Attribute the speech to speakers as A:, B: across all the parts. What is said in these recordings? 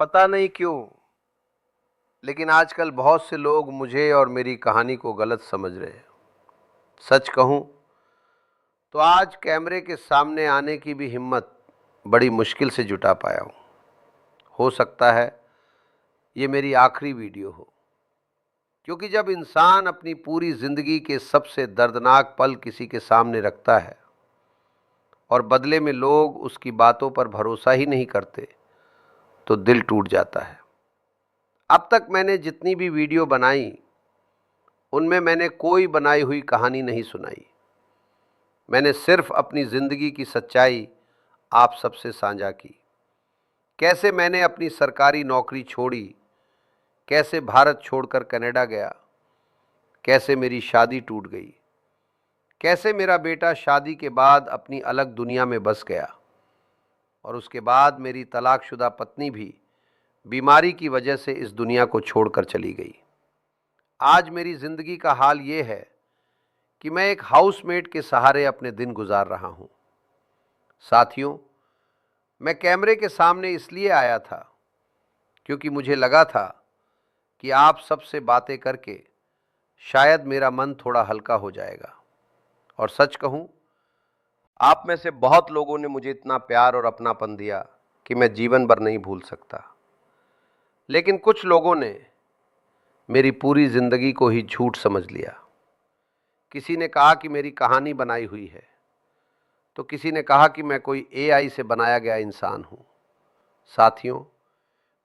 A: पता नहीं क्यों, लेकिन आजकल बहुत से लोग मुझे और मेरी कहानी को गलत समझ रहे हैं। सच कहूं तो आज कैमरे के सामने आने की भी हिम्मत बड़ी मुश्किल से जुटा पाया हूं। हो सकता है ये मेरी आखिरी वीडियो हो, क्योंकि जब इंसान अपनी पूरी जिंदगी के सबसे दर्दनाक पल किसी के सामने रखता है और बदले में लोग उसकी बातों पर भरोसा ही नहीं करते, तो दिल टूट जाता है। अब तक मैंने जितनी भी वीडियो बनाई, उनमें मैंने कोई बनाई हुई कहानी नहीं सुनाई। मैंने सिर्फ अपनी ज़िंदगी की सच्चाई आप सबसे साझा की। कैसे मैंने अपनी सरकारी नौकरी छोड़ी, कैसे भारत छोड़कर कनाडा गया, कैसे मेरी शादी टूट गई, कैसे मेरा बेटा शादी के बाद अपनी अलग दुनिया में बस गया और उसके बाद मेरी तलाकशुदा पत्नी भी बीमारी की वजह से इस दुनिया को छोड़कर चली गई। आज मेरी ज़िंदगी का हाल ये है कि मैं एक हाउसमेट के सहारे अपने दिन गुजार रहा हूं। साथियों, मैं कैमरे के सामने इसलिए आया था क्योंकि मुझे लगा था कि आप सबसे बातें करके शायद मेरा मन थोड़ा हल्का हो जाएगा। और सच कहूं, आप में से बहुत लोगों ने मुझे इतना प्यार और अपनापन दिया कि मैं जीवन भर नहीं भूल सकता। लेकिन कुछ लोगों ने मेरी पूरी ज़िंदगी को ही झूठ समझ लिया। किसी ने कहा कि मेरी कहानी बनाई हुई है, तो किसी ने कहा कि मैं कोई एआई से बनाया गया इंसान हूं। साथियों,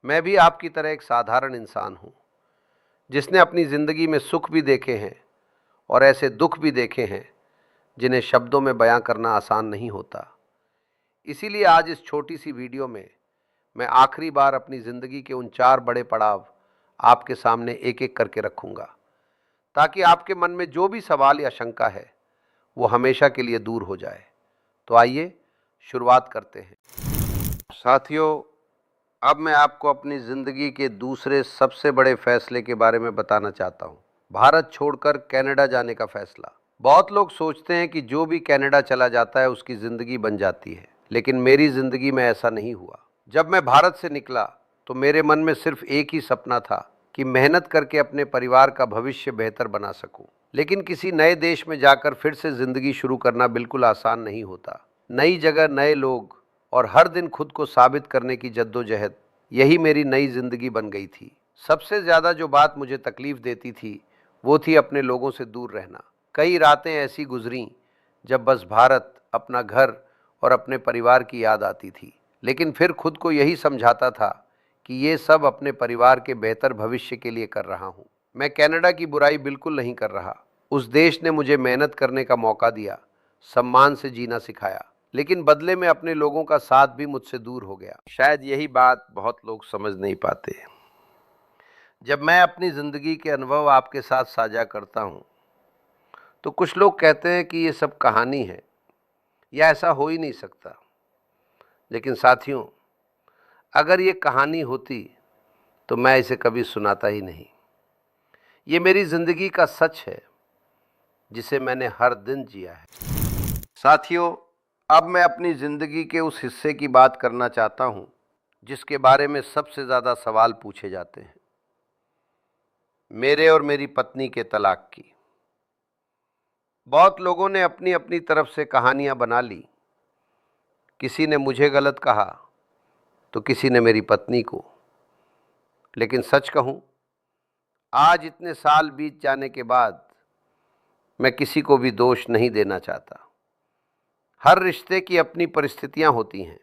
A: मैं भी आपकी तरह एक साधारण इंसान हूं, जिसने अपनी ज़िंदगी में सुख भी देखे हैं और ऐसे दुख भी देखे हैं जिन्हें शब्दों में बयां करना आसान नहीं होता। इसीलिए आज इस छोटी सी वीडियो में मैं आखिरी बार अपनी ज़िंदगी के उन 4 बड़े पड़ाव आपके सामने एक एक करके रखूंगा, ताकि आपके मन में जो भी सवाल या शंका है वो हमेशा के लिए दूर हो जाए। तो आइए शुरुआत करते हैं। साथियों, अब मैं आपको अपनी ज़िंदगी के दूसरे सबसे बड़े फैसले के बारे में बताना चाहता हूँ। भारत छोड़कर कनाडा जाने का फैसला। बहुत लोग सोचते हैं कि जो भी कनाडा चला जाता है उसकी ज़िंदगी बन जाती है, लेकिन मेरी ज़िंदगी में ऐसा नहीं हुआ। जब मैं भारत से निकला तो मेरे मन में सिर्फ एक ही सपना था कि मेहनत करके अपने परिवार का भविष्य बेहतर बना सकूं। लेकिन किसी नए देश में जाकर फिर से ज़िंदगी शुरू करना बिल्कुल आसान नहीं होता। नई जगह, नए लोग और हर दिन खुद को साबित करने की जद्दोजहद, यही मेरी नई ज़िंदगी बन गई थी। सबसे ज़्यादा जो बात मुझे तकलीफ़ देती थी वो थी अपने लोगों से दूर रहना। कई रातें ऐसी गुजरीं जब बस भारत, अपना घर और अपने परिवार की याद आती थी। लेकिन फिर खुद को यही समझाता था कि ये सब अपने परिवार के बेहतर भविष्य के लिए कर रहा हूँ। मैं कनाडा की बुराई बिल्कुल नहीं कर रहा। उस देश ने मुझे मेहनत करने का मौका दिया, सम्मान से जीना सिखाया, लेकिन बदले में अपने लोगों का साथ भी मुझसे दूर हो गया। शायद यही बात बहुत लोग समझ नहीं पाते। जब मैं अपनी ज़िंदगी के अनुभव आपके साथ साझा करता हूँ, तो कुछ लोग कहते हैं कि ये सब कहानी है या ऐसा हो ही नहीं सकता। लेकिन साथियों, अगर ये कहानी होती तो मैं इसे कभी सुनाता ही नहीं। ये मेरी ज़िंदगी का सच है, जिसे मैंने हर दिन जिया है। साथियों, अब मैं अपनी ज़िंदगी के उस हिस्से की बात करना चाहता हूँ जिसके बारे में सबसे ज़्यादा सवाल पूछे जाते हैं, मेरे और मेरी पत्नी के तलाक की। बहुत लोगों ने अपनी अपनी तरफ से कहानियाँ बना ली। किसी ने मुझे गलत कहा तो किसी ने मेरी पत्नी को। लेकिन सच कहूँ, आज इतने साल बीत जाने के बाद मैं किसी को भी दोष नहीं देना चाहता। हर रिश्ते की अपनी परिस्थितियां होती हैं,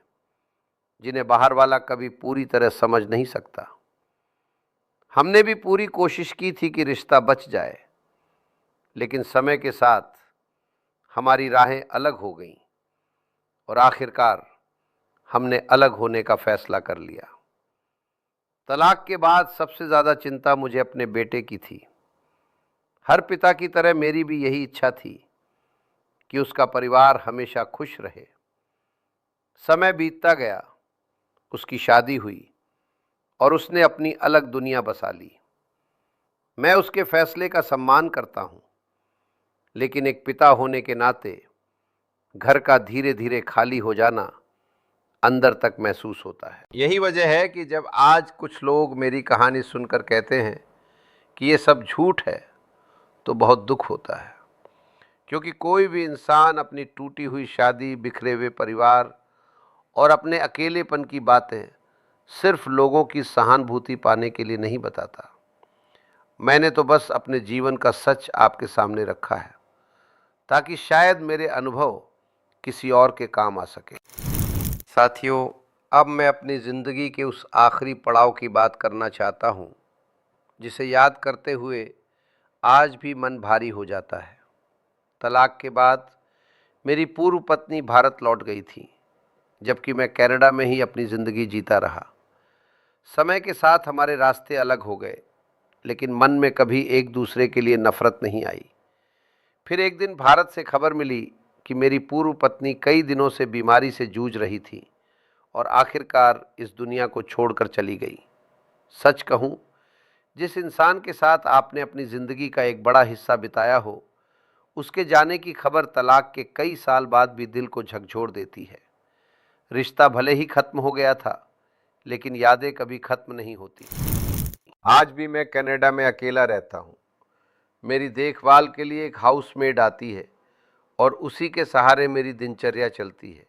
A: जिन्हें बाहर वाला कभी पूरी तरह समझ नहीं सकता। हमने भी पूरी कोशिश की थी कि रिश्ता बच जाए, लेकिन समय के साथ हमारी राहें अलग हो गईं और आखिरकार हमने अलग होने का फैसला कर लिया। तलाक के बाद सबसे ज़्यादा चिंता मुझे अपने बेटे की थी। हर पिता की तरह मेरी भी यही इच्छा थी कि उसका परिवार हमेशा खुश रहे। समय बीतता गया, उसकी शादी हुई और उसने अपनी अलग दुनिया बसा ली। मैं उसके फैसले का सम्मान करता हूँ, लेकिन एक पिता होने के नाते घर का धीरे धीरे खाली हो जाना अंदर तक महसूस होता है। यही वजह है कि जब आज कुछ लोग मेरी कहानी सुनकर कहते हैं कि ये सब झूठ है, तो बहुत दुख होता है, क्योंकि कोई भी इंसान अपनी टूटी हुई शादी, बिखरे हुए परिवार और अपने अकेलेपन की बातें सिर्फ लोगों की सहानुभूति पाने के लिए नहीं बताता। मैंने तो बस अपने जीवन का सच आपके सामने रखा है, ताकि शायद मेरे अनुभव किसी और के काम आ सके। साथियों, अब मैं अपनी ज़िंदगी के उस आखिरी पड़ाव की बात करना चाहता हूँ, जिसे याद करते हुए आज भी मन भारी हो जाता है। तलाक के बाद मेरी पूर्व पत्नी भारत लौट गई थी, जबकि मैं कनाडा में ही अपनी ज़िंदगी जीता रहा। समय के साथ हमारे रास्ते अलग हो गए, लेकिन मन में कभी एक दूसरे के लिए नफ़रत नहीं आई। फिर एक दिन भारत से खबर मिली कि मेरी पूर्व पत्नी कई दिनों से बीमारी से जूझ रही थी और आखिरकार इस दुनिया को छोड़कर चली गई। सच कहूँ, जिस इंसान के साथ आपने अपनी ज़िंदगी का एक बड़ा हिस्सा बिताया हो, उसके जाने की खबर तलाक के कई साल बाद भी दिल को झकझोर देती है। रिश्ता भले ही खत्म हो गया था, लेकिन यादें कभी खत्म नहीं होती। आज भी मैं कनाडा में अकेला रहता हूँ। मेरी देखभाल के लिए एक हाउसमेड आती है और उसी के सहारे मेरी दिनचर्या चलती है।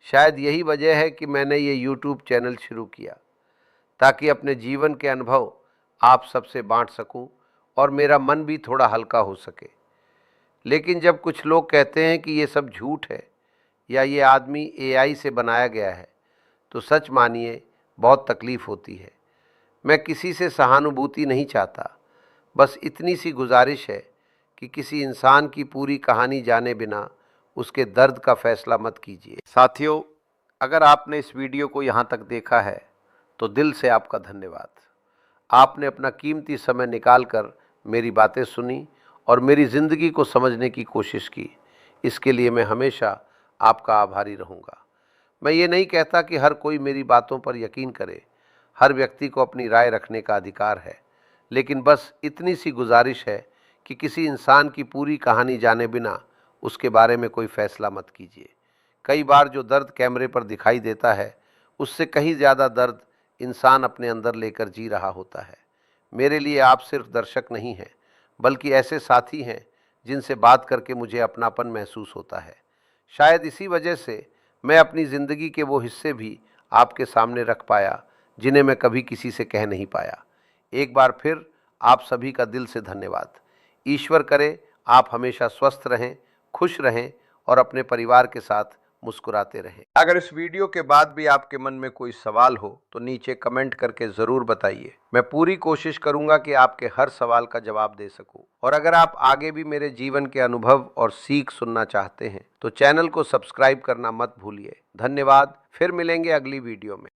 A: शायद यही वजह है कि मैंने ये यूट्यूब चैनल शुरू किया, ताकि अपने जीवन के अनुभव आप सबसे बांट सकूं और मेरा मन भी थोड़ा हल्का हो सके। लेकिन जब कुछ लोग कहते हैं कि ये सब झूठ है या ये आदमी एआई से बनाया गया है, तो सच मानिए बहुत तकलीफ़ होती है। मैं किसी से सहानुभूति नहीं चाहता, बस इतनी सी गुजारिश है कि किसी इंसान की पूरी कहानी जाने बिना उसके दर्द का फैसला मत कीजिए। साथियों, अगर आपने इस वीडियो को यहाँ तक देखा है, तो दिल से आपका धन्यवाद। आपने अपना कीमती समय निकालकर मेरी बातें सुनी और मेरी ज़िंदगी को समझने की कोशिश की। इसके लिए मैं हमेशा आपका आभारी रहूँगा। मैं ये नहीं कहता कि हर कोई मेरी बातों पर यकीन करे। हर व्यक्ति को अपनी राय रखने का अधिकार है, लेकिन बस इतनी सी गुजारिश है कि किसी इंसान की पूरी कहानी जाने बिना उसके बारे में कोई फ़ैसला मत कीजिए। कई बार जो दर्द कैमरे पर दिखाई देता है, उससे कहीं ज़्यादा दर्द इंसान अपने अंदर लेकर जी रहा होता है। मेरे लिए आप सिर्फ दर्शक नहीं हैं, बल्कि ऐसे साथी हैं जिनसे बात करके मुझे अपनापन महसूस होता है। शायद इसी वजह से मैं अपनी ज़िंदगी के वो हिस्से भी आपके सामने रख पाया जिन्हें मैं कभी किसी से कह नहीं पाया। एक बार फिर आप सभी का दिल से धन्यवाद। ईश्वर करे आप हमेशा स्वस्थ रहें, खुश रहें और अपने परिवार के साथ मुस्कुराते रहें। अगर इस वीडियो के बाद भी आपके मन में कोई सवाल हो तो नीचे कमेंट करके ज़रूर बताइए। मैं पूरी कोशिश करूंगा कि आपके हर सवाल का जवाब दे सकूं। और अगर आप आगे भी मेरे जीवन के अनुभव और सीख सुनना चाहते हैं तो चैनल को सब्सक्राइब करना मत भूलिए। धन्यवाद। फिर मिलेंगे अगली वीडियो में।